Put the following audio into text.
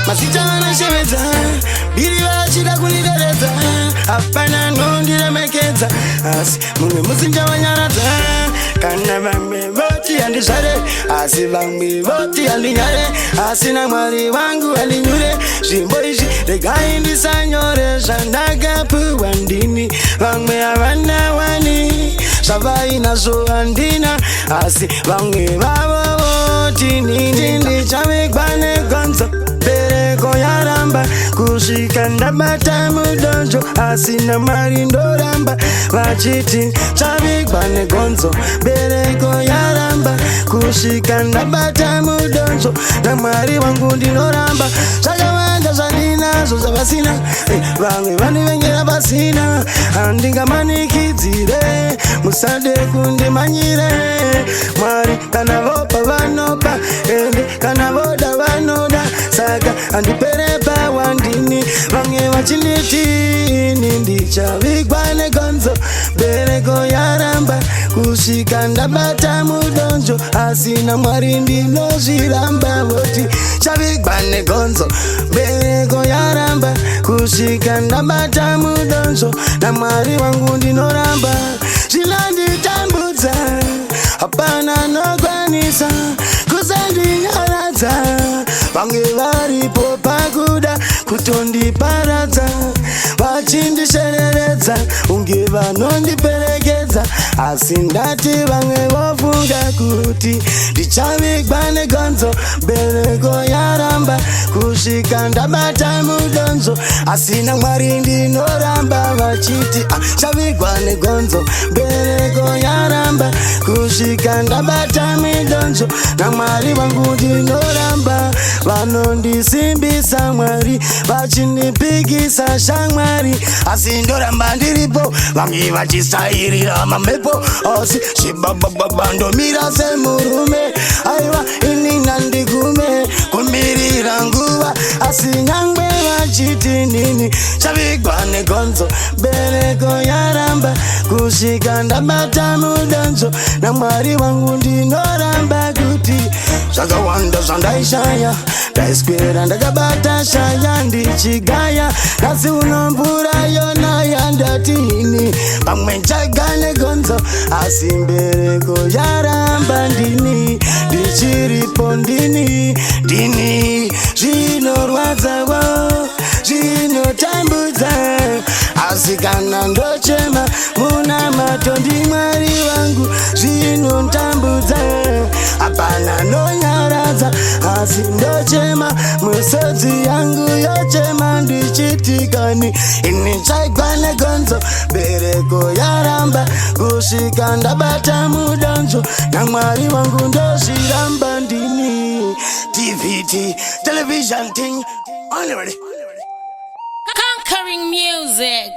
Masitana shemeza, biri wachida kunidereza. Apana nondire mekeza, asi mungu musinja wanyarata. Kana bangme voti andishare, asi bangme voti alinyare. Asi na mwari wangu alinyure, shimboishi regai ndisanyore. Shandaga puwandini, bangme avana wani. Sabai na so andina, asi bangme babo voti nini. Ndi chame kwane gonzo. Bereko yaramba kushika ndabata mudonjo asina marindo ramba vachiti chabikwa negonzo. Bereko yaramba kushika ndabata mudonjo na mwari wangu ndinoramba. Chakawanda zalinazo zabasina vamwe vanivengera basina andingamanikidzire musade kundimanyire. Mwari kana vopa vanopa ende kana voda vanoda saka andipereba wandini vamwe vachinitini ndichavigwa negonzo. Bereko yaramba kusika ndabata mudonjo asina mwari ndinozviramba voti chavigwa negonzo. Bereko yaramba kusika ndabata mudonjo na mwari wangu ndinoramba. Zvilanditambudza hapana nokwanisa kuzandinyaradza. Vamwe varipo pakuda kutondiparadza vachindishereredza unge vanondiperekedza. Asi ndati vamwe vofunga kuti ndichavigwa negonzo. Bereko yaramba kusvika ndabata mudonzo asina mwari ndinoramba vachiti chavigwa negonzo. Bereko yaramba kusvika ndabata mudonzo na mwari wangu ndinoramba. Vanondisimbisa mwari vachinipikisa shamwari asi ndoramba ndiripo. Vamwe vachisairira mamhepo asi shibabababa ndomira semurume. Aiwa inina ndigume kumirira nguva asi nyangwe vachiti nini chavigwa negonzo. Bereko yaramba kusvika ndabata mudonzo na mwari wangu ndinoramba kuti zvakawanda zvandaishaya ndaiswera ndakabata shaya ndichigaya. Asi uno mvura yona yandatini pamwe nchaga negonzo asi bereko yaramba ndini ndichiripo ndini zvinorwadzawo zvinotambudza asi kana ndochema muna matondi mwari wangu zvinotambudza hapana nonyaradza. Asi ndochema musodzi yangu yochema ndichitikani ini chaigwa negonzo. Bereko yaramba kusvika ndabata mudonjo na mwari wangu ndozviramba ndini. TVT television thing only ready. Conquering music.